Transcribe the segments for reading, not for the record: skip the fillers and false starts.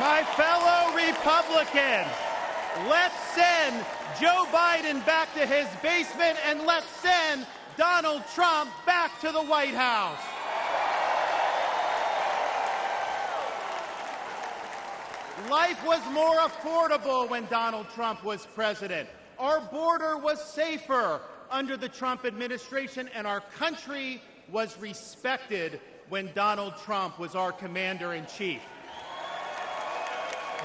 My fellow Republicans, let's send Joe Biden back to his basement and let's send Donald Trump back to the White House. Life was more affordable when Donald Trump was president. Our border was safer under the Trump administration, and our country was respected when Donald Trump was our commander-in-chief.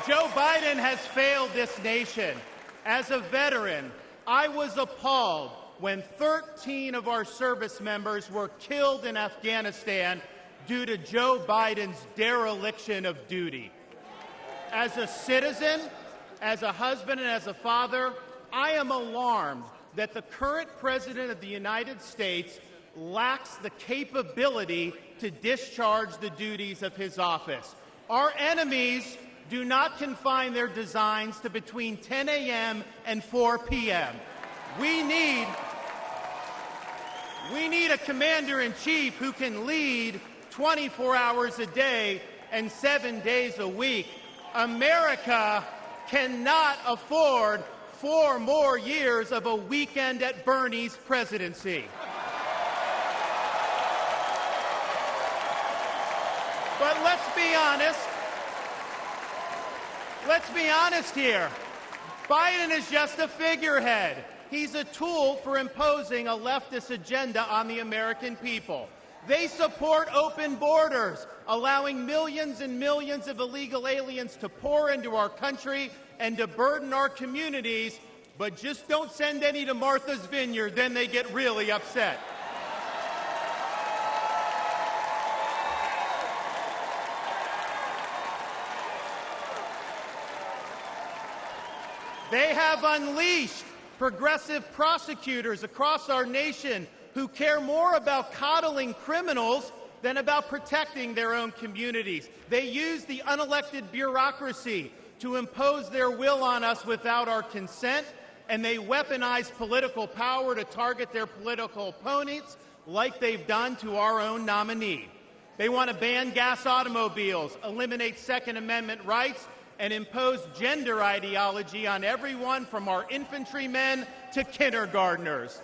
Joe Biden has failed this nation. As a veteran, I was appalled when 13 of our service members were killed in Afghanistan due to Joe Biden's dereliction of duty. As a citizen, as a husband, and as a father, I am alarmed that the current President of the United States lacks the capability to discharge the duties of his office. Our enemies do not confine their designs to between 10 a.m. and 4 p.m. We need a commander-in-chief who can lead 24 hours a day and 7 days a week. America cannot afford 4 more years of a weekend at Bernie's presidency. But let's be honest. Let's be honest here. Biden is just a figurehead. He's a tool for imposing a leftist agenda on the American people. They support open borders, allowing millions and millions of illegal aliens to pour into our country and to burden our communities, but just don't send any to Martha's Vineyard, then they get really upset. They have unleashed progressive prosecutors across our nation who care more about coddling criminals than about protecting their own communities. They use the unelected bureaucracy to impose their will on us without our consent, and they weaponize political power to target their political opponents like they've done to our own nominee. They want to ban gas automobiles, eliminate Second Amendment rights, and impose gender ideology on everyone from our infantrymen to kindergartners.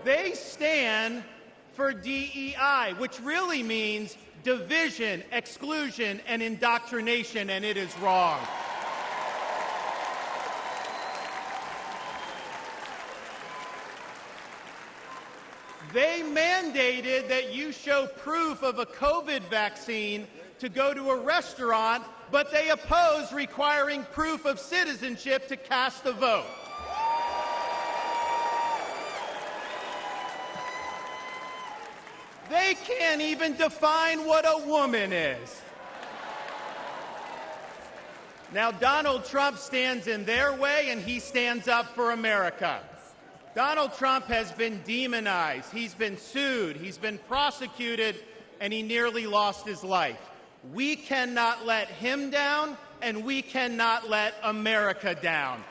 They stand for DEI, which really means division, exclusion, and indoctrination, and it is wrong. They mandated that you show proof of a COVID vaccine to go to a restaurant, but they oppose requiring proof of citizenship to cast a vote. They can't even define what a woman is. Now, Donald Trump stands in their way, and he stands up for America. Donald Trump has been demonized, he's been sued, he's been prosecuted, and he nearly lost his life. We cannot let him down, and we cannot let America down.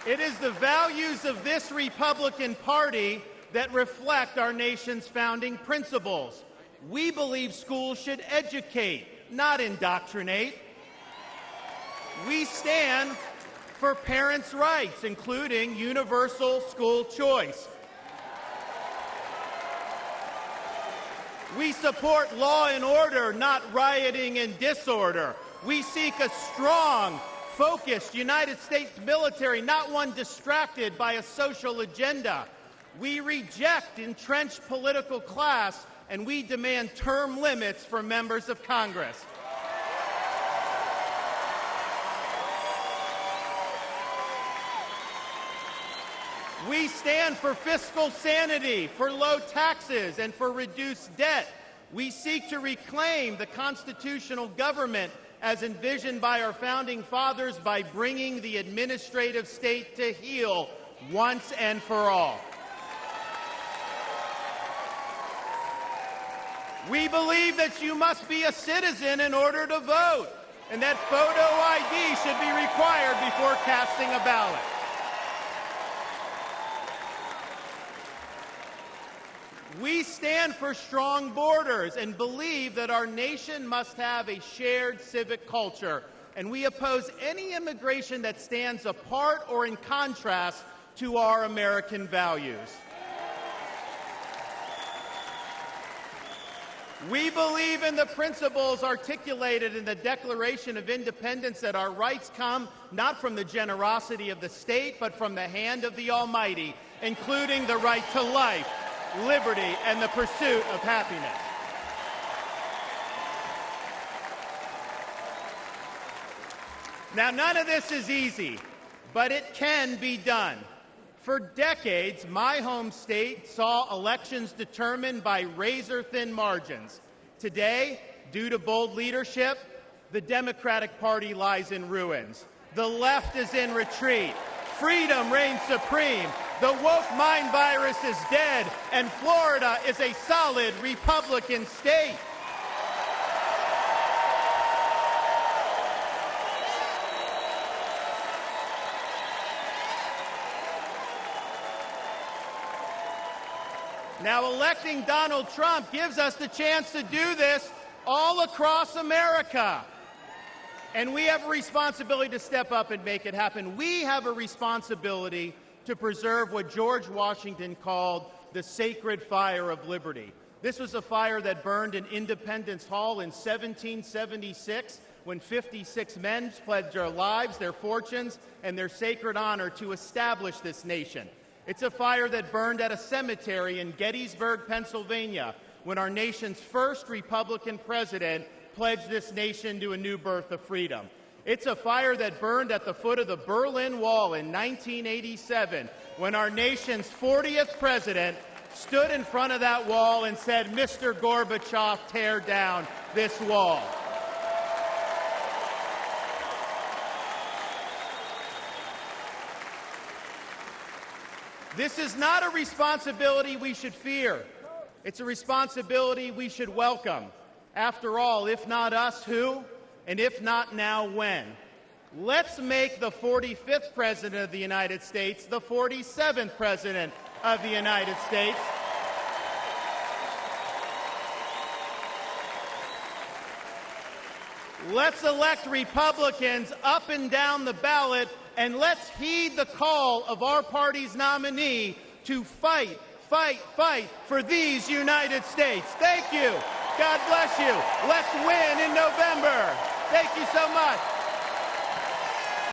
It is the values of this Republican Party that reflect our nation's founding principles. We believe schools should educate, not indoctrinate. We stand for parents' rights, including universal school choice. We support law and order, not rioting and disorder. We seek a strong, focused United States military, not one distracted by a social agenda. We reject entrenched political class, and we demand term limits for members of Congress. We stand for fiscal sanity, for low taxes, and for reduced debt. We seek to reclaim the constitutional government as envisioned by our founding fathers by bringing the administrative state to heel once and for all. We believe that you must be a citizen in order to vote, and that photo ID should be required before casting a ballot. We stand for strong borders and believe that our nation must have a shared civic culture, and we oppose any immigration that stands apart or in contrast to our American values. We believe in the principles articulated in the Declaration of Independence that our rights come not from the generosity of the state, but from the hand of the Almighty, including the right to life, liberty, and the pursuit of happiness. Now, none of this is easy, but it can be done. For decades, my home state saw elections determined by razor-thin margins. Today, due to bold leadership, the Democratic Party lies in ruins. The left is in retreat. Freedom reigns supreme. The woke mind virus is dead, and Florida is a solid Republican state. Now, electing Donald Trump gives us the chance to do this all across America. And we have a responsibility to step up and make it happen. We have a responsibility to preserve what George Washington called the sacred fire of liberty. This was a fire that burned in Independence Hall in 1776 when 56 men pledged their lives, their fortunes, and their sacred honor to establish this nation. It's a fire that burned at a cemetery in Gettysburg, Pennsylvania, when our nation's first Republican president pledged this nation to a new birth of freedom. It's a fire that burned at the foot of the Berlin Wall in 1987, when our nation's 40th president stood in front of that wall and said, "Mr. Gorbachev, tear down this wall." This is not a responsibility we should fear. It's a responsibility we should welcome. After all, if not us, who? And if not now, when? Let's make the 45th President of the United States the 47th President of the United States. Let's elect Republicans up and down the ballot, and let's heed the call of our party's nominee to fight, fight, fight for these United States. Thank you. God bless you. Let's win in November. Thank you so much.